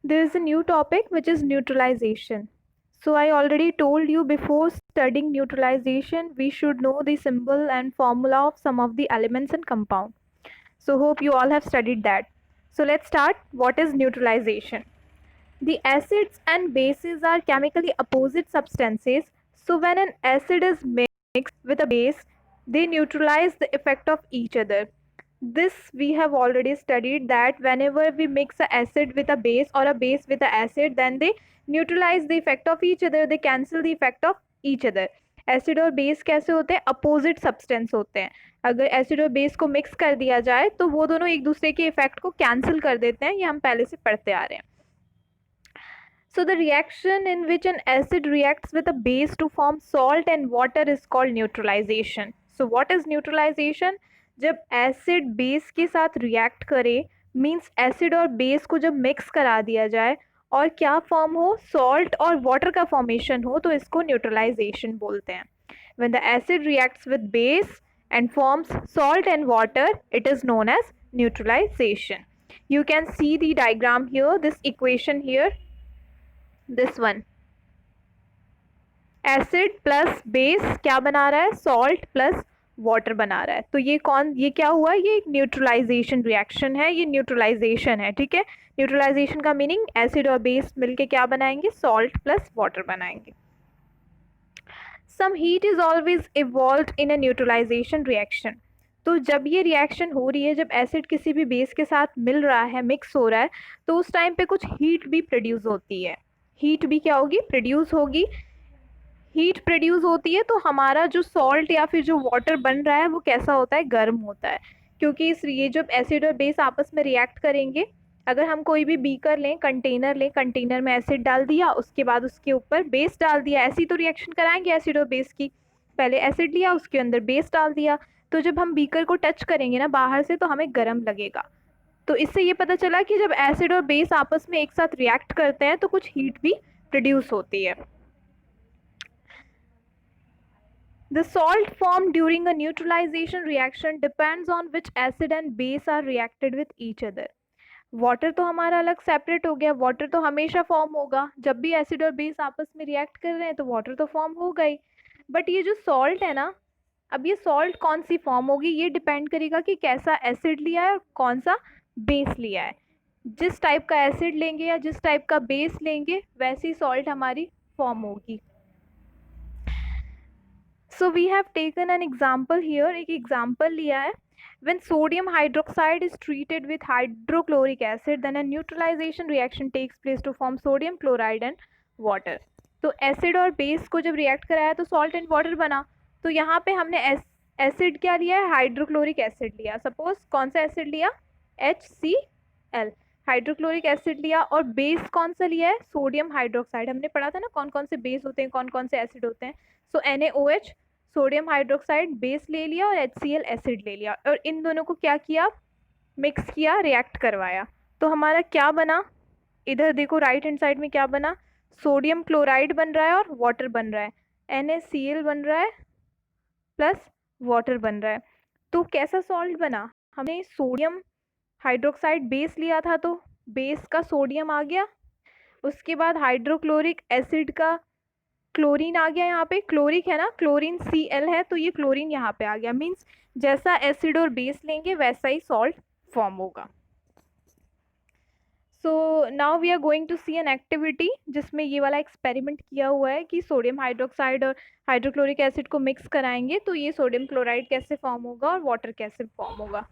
there is a new topic which is neutralization. So I already told you before studying neutralization, we should know the symbol and formula of some of the elements and compound. So hope you all have studied that. So let's start. What is neutralization? The acids and bases are chemically opposite substances. So when an acid is mixed with a base, they neutralize the effect of each other. This we have already studied, that whenever we mix an acid with a base or a base with an acid, then they neutralize the effect of each other, they cancel the effect of each other. Acid और base कैसे होते हैं? Opposite substance होते हैं. अगर acid और base को mix कर दिया जाए तो वो दोनों एक दूसरे के इफेक्ट को कैंसिल कर देते हैं. ये हम पहले से पढ़ते आ रहे हैं. So the reaction in which an acid reacts with a base to form salt and water is called neutralization. So what is neutralization? जब acid base के साथ react करे, means acid और base को जब mix करा दिया जाए और क्या form हो, salt और water का formation हो, तो इसको neutralization बोलते हैं. When the acid reacts with base and forms salt and water, it is known as neutralization. You can see the diagram here, this equation here. This one, acid plus base क्या बना रहा है? Salt plus water बना रहा है. तो ये क्या हुआ? ये एक न्यूट्रलाइजेशन रिएक्शन है, ये न्यूट्रलाइजेशन है. ठीक है, न्यूट्रलाइजेशन का मीनिंग एसिड और बेस मिलके क्या बनाएंगे? सॉल्ट प्लस वाटर बनाएंगे. Some heat is always evolved in a neutralisation reaction. तो जब ये रिएक्शन हो रही है, जब एसिड किसी भी बेस के साथ मिल रहा है, मिक्स हो रहा है, तो उस टाइम पे कुछ हीट भी प्रोड्यूस होती है. हीट भी क्या होगी? प्रोड्यूस होगी. हीट प्रोड्यूस होती है तो हमारा जो सॉल्ट या फिर जो वाटर बन रहा है वो कैसा होता है? गर्म होता है. क्योंकि ये जब एसिड और बेस आपस में रिएक्ट करेंगे, अगर हम कोई भी बीकर लें, कंटेनर लें, कंटेनर में एसिड डाल दिया, उसके बाद उसके ऊपर बेस डाल दिया, ऐसी तो रिएक्शन कराएंगे एसिड और बेस की. पहले एसिड लिया, उसके अंदर बेस डाल दिया, तो जब हम बीकर को टच करेंगे ना बाहर से, तो हमें गर्म लगेगा. तो इससे ये पता चला कि जब एसिड और बेस आपस में एक साथ रिएक्ट करते हैं तो कुछ हीट भी प्रोड्यूस होती है. The salt formed during a neutralization reaction depends on which acid and base are reacted with each other. Water तो हमारा अलग सेपरेट हो गया. वाटर तो हमेशा फॉर्म होगा. जब भी एसिड और बेस आपस में रिएक्ट कर रहे हैं तो वाटर तो फॉर्म होगा ही. बट ये जो सॉल्ट है ना, अब ये सॉल्ट कौन सी फॉर्म होगी, ये डिपेंड करेगा कि कैसा एसिड लिया है और कौन सा बेस लिया है. जिस टाइप का एसिड लेंगे या जिस टाइप का बेस लेंगे, वैसी सॉल्ट हमारी फॉर्म होगी. So we have taken an example here. एक एग्जाम्पल लिया है. When sodium hydroxide is treated with hydrochloric acid, then a neutralization reaction takes place to form sodium chloride and water. तो acid और base को जब react कराया तो salt and water बना. तो यहाँ पे हमने एसिड क्या लिया है? हाइड्रोक्लोरिक एसिड लिया. सपोज कौन सा एसिड लिया? HCl, हाइड्रोक्लोरिक एसिड लिया. और बेस कौन सा लिया है? Sodium hydroxide. हमने पढ़ा था ना कौन कौन से बेस होते हैं, कौन कौन से एसिड होते हैं. सो NaOH, सोडियम हाइड्रोक्साइड बेस ले लिया, और HCl एसिड ले लिया, और इन दोनों को क्या किया? मिक्स किया, रिएक्ट करवाया. तो हमारा क्या बना? इधर देखो राइट हैंड साइड में क्या बना? सोडियम क्लोराइड बन रहा है और वाटर बन रहा है. NaCl बन रहा है प्लस वाटर बन रहा है. तो कैसा सॉल्ट बना? हमने सोडियम हाइड्रोक्साइड बेस लिया था तो बेस का सोडियम आ गया. उसके बाद हाइड्रोक्लोरिक एसिड का क्लोरीन आ गया. यहाँ पे क्लोरिक है ना, क्लोरीन Cl है, तो ये क्लोरीन यहाँ पे आ गया. मीन्स जैसा एसिड और बेस लेंगे वैसा ही सॉल्ट फॉर्म होगा. So now we are going to see an activity जिसमें ये वाला एक्सपेरिमेंट किया हुआ है कि सोडियम हाइड्रोक्साइड और हाइड्रोक्लोरिक एसिड को मिक्स कराएंगे तो ये सोडियम क्लोराइड कैसे फॉर्म होगा और वाटर कैसे फॉर्म होगा.